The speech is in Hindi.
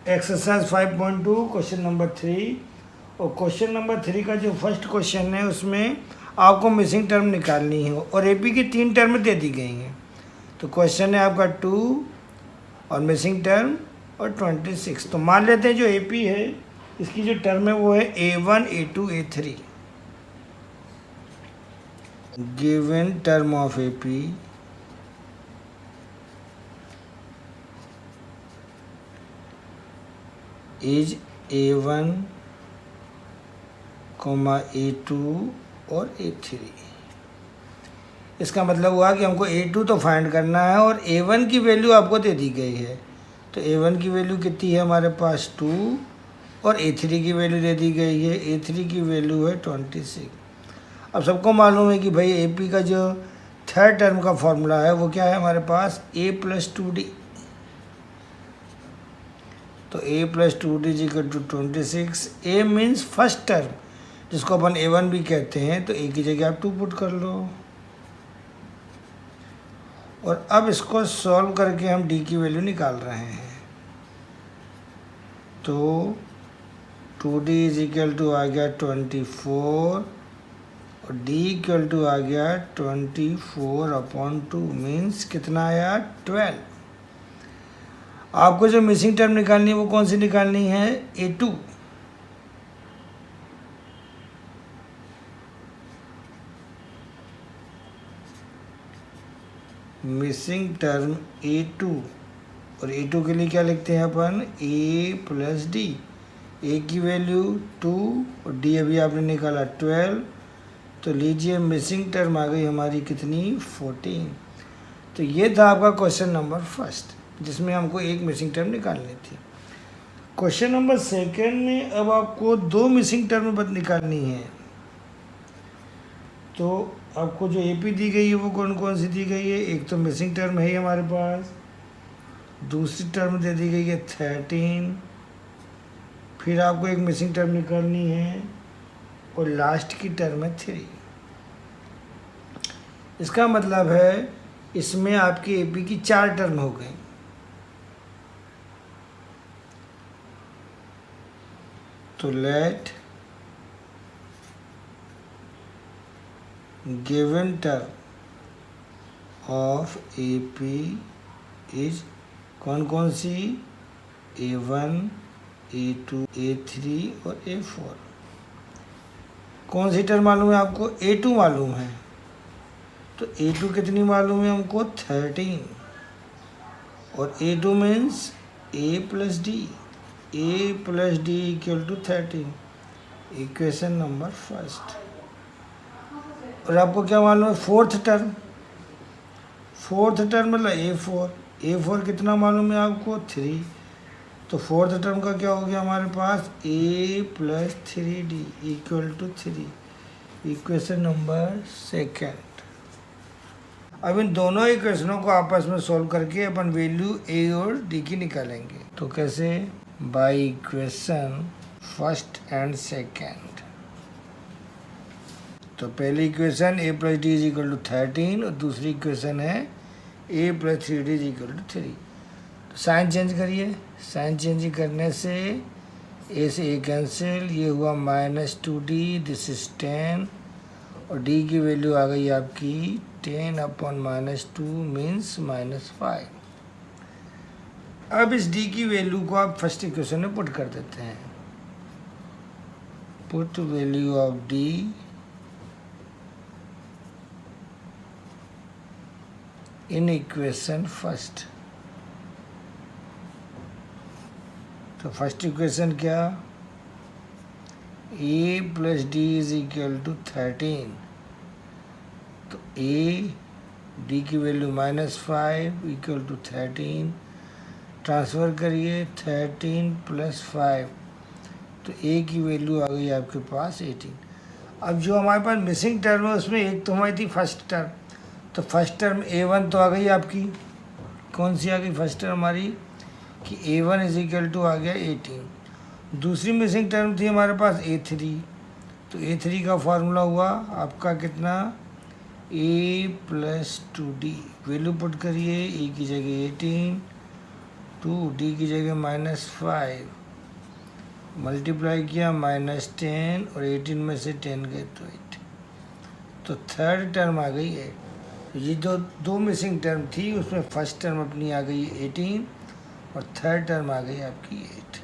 Exercise 5.2 question number 3। और क्वेश्चन नंबर 3 का जो फर्स्ट क्वेश्चन है उसमें आपको मिसिंग टर्म निकालनी है और एपी की 3 टर्म दे दी गई हैं। तो क्वेश्चन है आपका 2 और मिसिंग टर्म और 26। तो मान लेते हैं जो एपी है इसकी जो टर्म है वो है A1 A2 A3। Given term of AP is A1, A2 और A3। इसका मतलब हुआ कि हमको A2 तो फाइंड करना है और A1 की वैल्यू आपको दे दी गई है। तो A1 की वैल्यू कितनी है हमारे पास 2 और A3 की वैल्यू दे दी गई है, A3 की वैल्यू है 26। अब सबको मालूम है कि भाई AP का जो थर्ड टर्म का फॉर्मूला है वो क्या है हमारे पास A + 2D। तो A + 2D = 26। A means first term जिसको अपन A1 भी कहते हैं। तो A की जगह आप 2 पुट कर लो और अब इसको सॉल्व करके हम D की वैल्यू निकाल रहे हैं। तो 2D = आ गया 24 और D = आ गया 24/2 मीन्स कितना आया 12। आपको जो मिसिंग टर्म निकालनी है वो कौन सी निकालनी है A2। मिसिंग टर्म A2 और A2 के लिए क्या लिखते हैं अपन A + D। A की वैल्यू 2 और D अभी आपने निकाला 12। तो लीजिए मिसिंग टर्म आ गई हमारी कितनी 14। तो ये था आपका क्वेश्चन नंबर फर्स्ट जिसमें हमको एक मिसिंग टर्म निकालनी थी। क्वेश्चन नंबर सेकंड में अब आपको 2 मिसिंग टर्म निकालनी है। तो आपको जो एपी दी गई है वो कौन कौन सी दी गई है। एक तो मिसिंग टर्म है ही हमारे पास, दूसरी टर्म दे दी गई है 13। फिर आपको एक मिसिंग टर्म निकालनी है और लास्ट की टर्म है 3। इसका मतलब है इसमें आपकी एपी की 4 टर्म हो गई। तो let given term of AP is कौन कौन सी A1 A2 A3 और A4। कौन सी टर्म मालूम है आपको A2 मालूम है। तो A2 कितनी मालूम है हमको 13 और A2 means A + D। A + D = 13। Equation number first. और आपको क्या मालूम है फोर्थ टर्म। फोर्थ टर्म मतलब A4। A4 कितना मालूम है आपको 3। तो फोर्थ टर्म का क्या हो गया हमारे पास A + 3D = 3। Equation number second. अब इन दोनों इक्वेशनों को आपस में सॉल्व करके अपन वैल्यू A और D की निकालेंगे। तो कैसे by equation first and second. तो पहली इक्वेशन A + D = 13 और दूसरी इक्वेशन है A + 3D = 3। तो साइन चेंज करिए। साइन चेंज करने से A से A कैंसिल, ये हुआ -2D, दिस इज 10 और D की वैल्यू आ गई आपकी 10/-2 मीन्स -5। अब इस D की वैल्यू को आप फर्स्ट इक्वेशन में पुट कर देते हैं। Put value of D in equation first. तो फर्स्ट इक्वेशन क्या A + D = 13। तो A D की वैल्यू -5 = 13। ट्रांसफ़र करिए 13 + 5। तो A की वैल्यू आ गई आपके पास 18। अब जो हमारे पास मिसिंग टर्म है उसमें एक तो हमारी थी फर्स्ट टर्म। तो फर्स्ट टर्म A1 तो आ गई आपकी। कौन सी आ गई फर्स्ट टर्म हमारी कि A1 = आ गया 18। दूसरी मिसिंग टर्म थी हमारे पास A3। तो A3 का फार्मूला हुआ आपका कितना A + 2D। वैल्यू पुट करिए A की जगह 18 2, डी की जगह -5, मल्टीप्लाई किया -10 और 18 में से 10 गए तो 8, तो थर्ड टर्म आ गई 8। तो ये जो दो मिसिंग टर्म थी उसमें फर्स्ट टर्म अपनी आ गई 18 और थर्ड टर्म आ गई आपकी 8।